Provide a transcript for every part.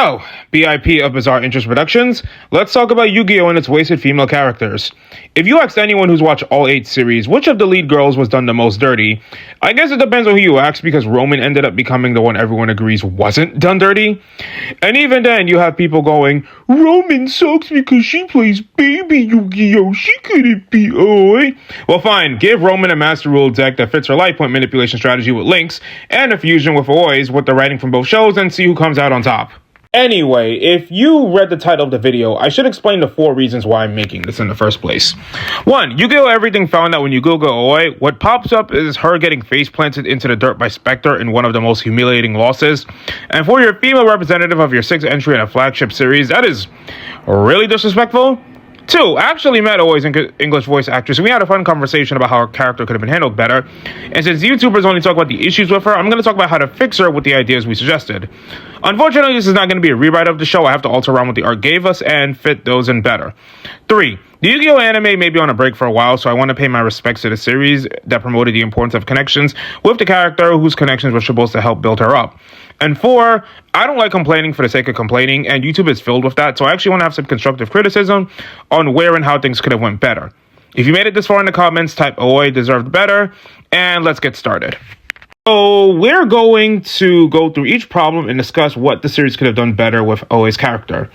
So, BIP of Bizarre Interest Productions, let's talk about Yu-Gi-Oh! And its wasted female characters. If you asked anyone who's watched all 8 series, which of the lead girls was done the most dirty, I guess it depends on who you ask, because Roman ended up becoming the one everyone agrees wasn't done dirty. And even then, you have people going, Roman sucks because she plays baby Yu-Gi-Oh! She couldn't be Aoi. Well fine, give Roman a Master Rule deck that fits her life point manipulation strategy with links, and a fusion with Aoi's with the writing from both shows, and see who comes out on top. Anyway, if you read the title of the video, I should explain the 4 reasons why I'm making this in the first place. 1. Yu-Gi-Oh! Everything found out when you Google Aoi. What pops up is her getting face planted into the dirt by Spectre in one of the most humiliating losses. And for your female representative of your 6th entry in a flagship series, that is really disrespectful. 2. I actually met Aoi's English voice actress, and we had a fun conversation about how her character could have been handled better. And since YouTubers only talk about the issues with her, I'm going to talk about how to fix her with the ideas we suggested. Unfortunately, this is not going to be a rewrite of the show. I have to alter around what the art gave us and fit those in better. 3. The Yu-Gi-Oh! Anime may be on a break for a while, so I want to pay my respects to the series that promoted the importance of connections with the character whose connections were supposed to help build her up. And 4, I don't like complaining for the sake of complaining, and YouTube is filled with that, so I actually want to have some constructive criticism on where and how things could have went better. If you made it this far in the comments, type Aoi deserved better, and let's get started. So we're going to go through each problem and discuss what the series could have done better with Aoi's character.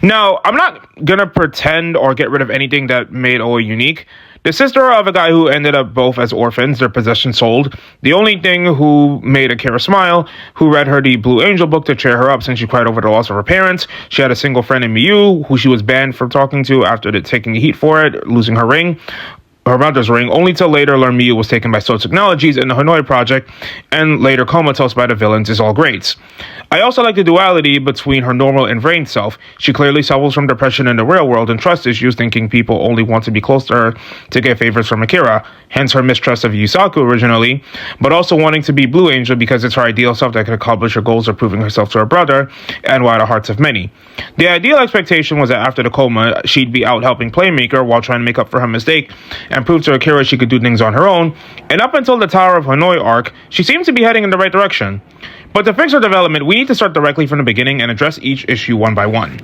Now, I'm not going to pretend or get rid of anything that made Aoi unique. The sister of a guy who ended up both as orphans, their possessions sold. The only thing who made Akira smile, who read her the Blue Angel book to cheer her up since she cried over the loss of her parents. She had a single friend in Miyu, who she was banned from talking to after taking the heat for it, losing her ring. Her mother's ring, only till later learn Miyu was taken by Soul Technologies in the Hanoi project, and later comatose by the villains is all great. I also like the duality between her normal and vain self. She clearly suffers from depression in the real world and trust issues, thinking people only want to be close to her to get favors from Akira, hence her mistrust of Yusaku originally, but also wanting to be Blue Angel because it's her ideal self that can accomplish her goals of proving herself to her brother and why the hearts of many. The ideal expectation was that after the coma, she'd be out helping Playmaker while trying to make up for her mistake and prove to Akira she could do things on her own, and up until the Tower of Hanoi arc, she seems to be heading in the right direction. But to fix her development, we need to start directly from the beginning and address each issue one by one.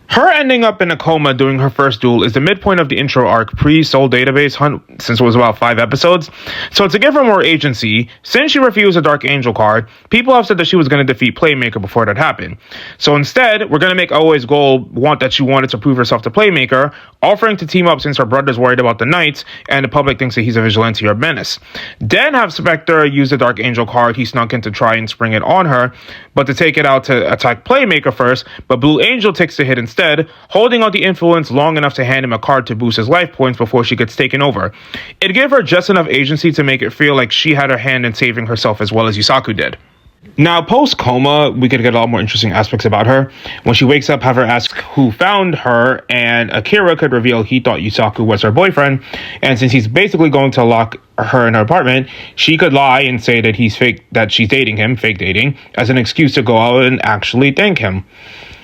Her ending up in a coma during her first duel is the midpoint of the intro arc pre-Soul Database hunt, since it was about 5 episodes. So to give her more agency, since she refused a Dark Angel card, people have said that she was going to defeat Playmaker before that happened. So instead, we're going to make Aoi's goal want that she wanted to prove herself to Playmaker, offering to team up since her brother's worried about the Knights, and the public thinks that he's a vigilante or menace. Then have Spectre use the Dark Angel card he snuck in to try and spring it on her, but to take it out to attack Playmaker first, but Blue Angel takes the hit instead, holding on the influence long enough to hand him a card to boost his life points before she gets taken over. It gave her just enough agency to make it feel like she had her hand in saving herself as well as Yusaku did. Now, post-coma, we could get a lot more interesting aspects about her. When she wakes up, have her ask who found her, and Akira could reveal he thought Yusaku was her boyfriend, and since he's basically going to lock her in her apartment, she could lie and say that that she's dating him, fake dating, as an excuse to go out and actually thank him.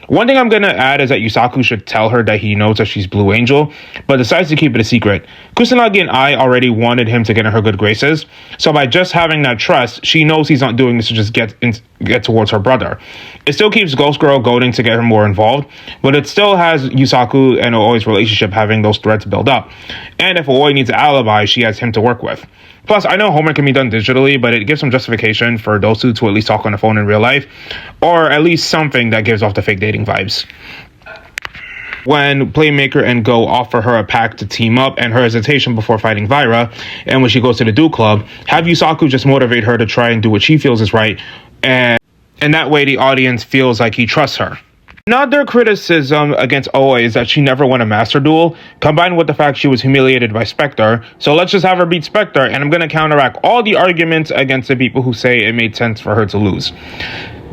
One thing I'm going to add is that Yusaku should tell her that he knows that she's Blue Angel, but decides to keep it a secret. Kusanagi and I already wanted him to get in her good graces, so by just having that trust, she knows he's not doing this to just get towards her brother. It still keeps Ghost Girl goading to get her more involved, but it still has Yusaku and Aoi's relationship having those threads build up. And if Aoi needs an alibi, she has him to work with. Plus, I know homework can be done digitally, but it gives some justification for those two to at least talk on the phone in real life, or at least something that gives off the fake dating vibes. When Playmaker and Go offer her a pack to team up and her hesitation before fighting Vira, and when she goes to the Duel Club, have Yusaku just motivate her to try and do what she feels is right, and that way the audience feels like he trusts her. Another criticism against Aoi is that she never won a Master Duel, combined with the fact she was humiliated by Spectre, so let's just have her beat Spectre, and I'm going to counteract all the arguments against the people who say it made sense for her to lose.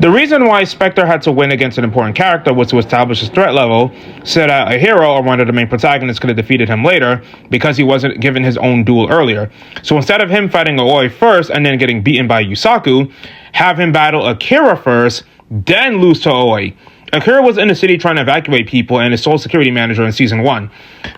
The reason why Spectre had to win against an important character was to establish his threat level, so that a hero or one of the main protagonists could have defeated him later, because he wasn't given his own duel earlier. So instead of him fighting Aoi first and then getting beaten by Yusaku, have him battle Akira first, then lose to Aoi. Akira was in the city trying to evacuate people and his sole security manager in Season 1.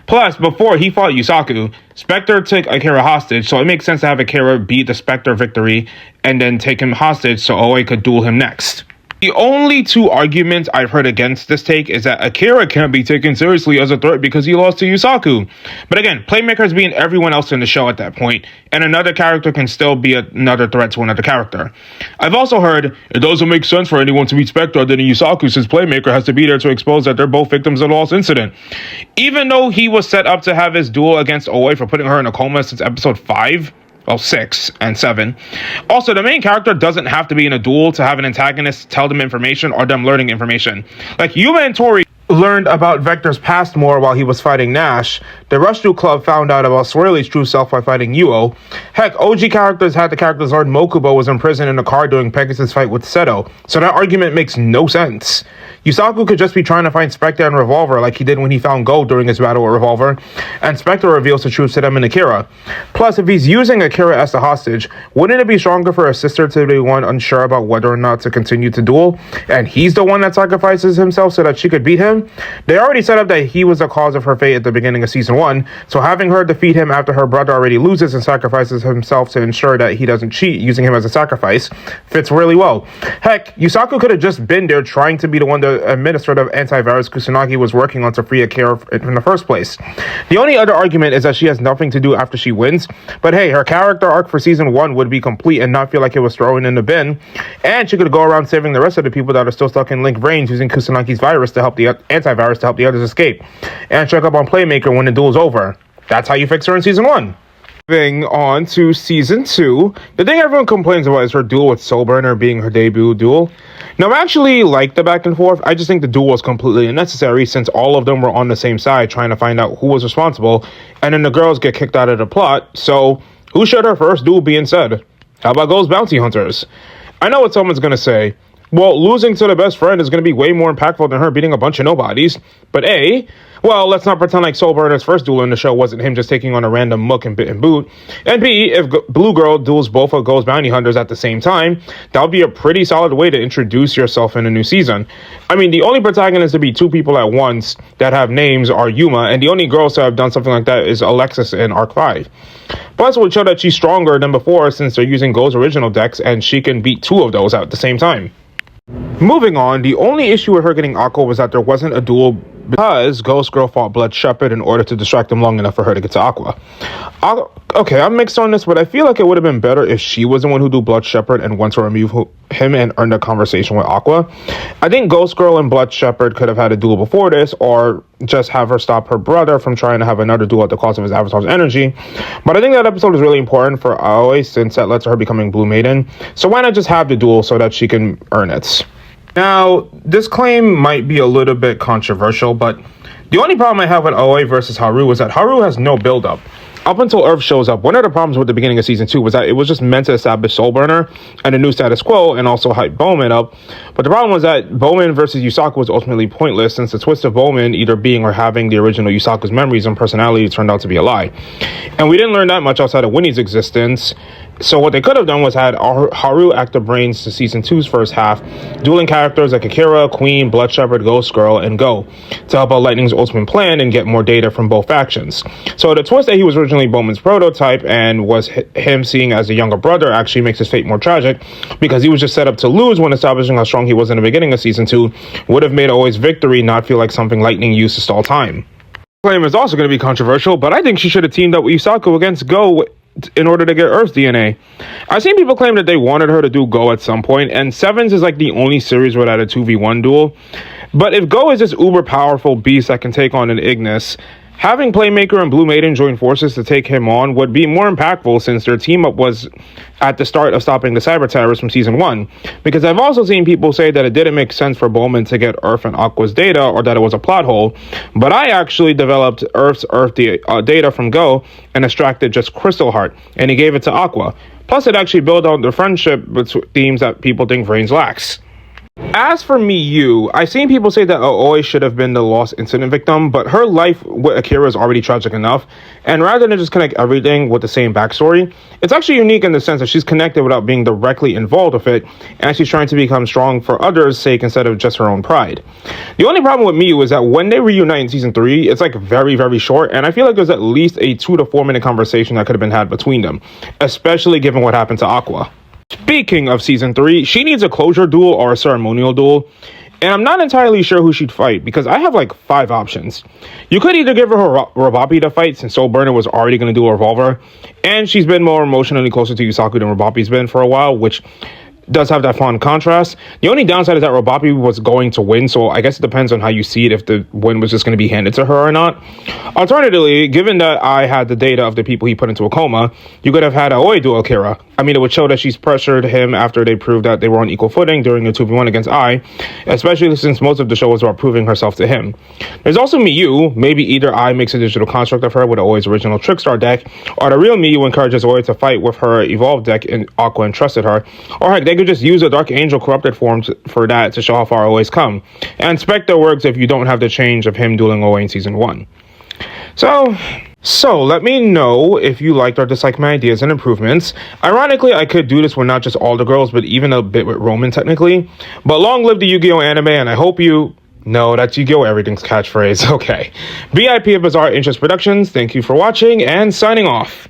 Plus, before he fought Yusaku, Spectre took Akira hostage, so it makes sense to have Akira beat the Spectre victory and then take him hostage so Aoi could duel him next. The only two arguments I've heard against this take is that Akira can't be taken seriously as a threat because he lost to Yusaku. But again, playmakers being everyone else in the show at that point, and another character can still be another threat to another character. I've also heard it doesn't make sense for anyone to beat Spectre other than Yusaku since playmaker has to be there to expose that they're both victims of the lost incident. Even though he was set up to have his duel against Aoi for putting her in a coma since episode 5, well, 6 and 7. Also, the main character doesn't have to be in a duel to have an antagonist tell them information or them learning information. Like Yuma and Tori learned about Vector's past more while he was fighting Nash. The Rush Duel Club found out about Swirly's true self by fighting Yuo. Heck, OG characters had the characters learn Mokuba was imprisoned in a car during Pegasus' fight with Seto, so that argument makes no sense. Yusaku could just be trying to find Spectre and Revolver like he did when he found Gold during his battle with Revolver, and Spectre reveals the truth to them in Akira. Plus, if he's using Akira as the hostage, wouldn't it be stronger for his sister to be the one unsure about whether or not to continue to duel, and he's the one that sacrifices himself so that she could beat him? They already set up that he was the cause of her fate at the beginning of season 1, so having her defeat him after her brother already loses and sacrifices himself to ensure that he doesn't cheat using him as a sacrifice fits really well. Heck, Yusaku could have just been there trying to be the one to administer the antivirus Kusanagi was working on to free Akira in the first place. The only other argument is that she has nothing to do after she wins, but hey, her character arc for season 1 would be complete and not feel like it was thrown in the bin, and she could go around saving the rest of the people that are still stuck in Link brains using Kusanagi's virus to help the antivirus to help the others escape, and check up on Playmaker when the duel's over. That's how you fix her in season 1. Moving on to season 2, the thing everyone complains about is her duel with Soulburner being her debut duel. Now, I actually like the back and forth. I just think the duel was completely unnecessary since all of them were on the same side trying to find out who was responsible, and then the girls get kicked out of the plot, so who should her first duel be instead? How about Ghost Bounty Hunters? I know what someone's going to say. Well, losing to the best friend is going to be way more impactful than her beating a bunch of nobodies. But A, well, let's not pretend like Soulburner's first duel in the show wasn't him just taking on a random muck and bit and boot. And B, if Blue Girl duels both of Ghost Bounty Hunters at the same time, that would be a pretty solid way to introduce yourself in a new season. I mean, the only protagonists to be two people at once that have names are Yuma, and the only girls to have done something like that is Alexis in Arc 5. Plus, it would show that she's stronger than before since they're using Go's original decks, and she can beat two of those at the same time. Moving on, the only issue with her getting Aqua was that there wasn't a duel because Ghost Girl fought Blood Shepherd in order to distract him long enough for her to get to Aqua. Okay, I'm mixed on this, but I feel like it would have been better if she was the one who do Blood Shepherd and went to remove him and earned a conversation with Aqua. I think Ghost Girl and Blood Shepherd could have had a duel before this, or just have her stop her brother from trying to have another duel at the cost of his avatar's energy. But I think that episode is really important for Aoi since that led to her becoming Blue Maiden. So why not just have the duel so that she can earn it? Now, this claim might be a little bit controversial, but the only problem I have with Aoi versus Haru is that Haru has no build-up. Up until Earth shows up, one of the problems with the beginning of season 2 was that it was just meant to establish Soulburner and a new status quo and also hype Bowman up. But the problem was that Bowman versus Yusaku was ultimately pointless since the twist of Bowman either being or having the original Yusaku's memories and personality turned out to be a lie. And we didn't learn that much outside of Winnie's existence. So what they could have done was had Haru act the brains to season 2's first half, dueling characters like Akira, Queen, Blood Shepherd, Ghost Girl, and Go to help out Lightning's ultimate plan and get more data from both factions. So the twist that he was originally Bowman's prototype and was him seeing as a younger brother actually makes his fate more tragic because he was just set up to lose when establishing how strong he was in the beginning of season 2 would have made Aoi's victory not feel like something Lightning used to stall time. The claim is also going to be controversial, but I think she should have teamed up with Yusaku against Go in order to get Earth's DNA. I've seen people claim that they wanted her to do Go at some point, and Sevens is like the only series where that a 2v1 duel. But if Go is this uber powerful beast that can take on an Ignis, having Playmaker and Blue Maiden join forces to take him on would be more impactful since their team up was at the start of stopping the Cyber Terrorists from season 1. Because I've also seen people say that it didn't make sense for Bowman to get Earth and Aqua's data or that it was a plot hole. But I actually developed Earth data from Go and extracted just Crystal Heart and he gave it to Aqua. Plus it actually built on the friendship themes that people think Reigns lacks. As for Miyu, I've seen people say that Aoi should have been the lost incident victim, but her life with Akira is already tragic enough, and rather than just connect everything with the same backstory, it's actually unique in the sense that she's connected without being directly involved with it, and she's trying to become strong for others' sake instead of just her own pride. The only problem with Miyu is that when they reunite in season 3, it's like very, very short, and I feel like there's at least a 2 to 4 minute conversation that could have been had between them, especially given what happened to Aqua. Speaking of season 3, she needs a closure duel or a ceremonial duel. And I'm not entirely sure who she'd fight because I have like 5 options. You could either give her Robapi to fight since Soul Burner was already going to do a revolver. And she's been more emotionally closer to Yusaku than Robapi's been for a while, which does have that fun contrast. The only downside is that Robapi was going to win, so I guess it depends on how you see it, if the win was just going to be handed to her or not. Alternatively, given that I had the data of the people he put into a coma, you could have had Aoi duel Akira. I mean, it would show that she's pressured him after they proved that they were on equal footing during the 2v1 against Ai, especially since most of the show was about proving herself to him. There's also Miyu. Maybe either Ai makes a digital construct of her with Aoi's original Trickstar deck, or the real Miyu encourages Aoi to fight with her evolved deck in Aqua and trusted her, or heck, they could just use a Dark Angel corrupted form for that to show how far Aoi's come. And Spectre works if you don't have the change of him dueling Aoi in season 1. So let me know if you liked or disliked my ideas and improvements. Ironically, I could do this with not just all the girls, but even a bit with Roman technically. But long live the Yu-Gi-Oh anime, and I hope you know that's Yu-Gi-Oh everything's catchphrase. Okay. BIP of Bizarre Interest Productions, thank you for watching, and signing off.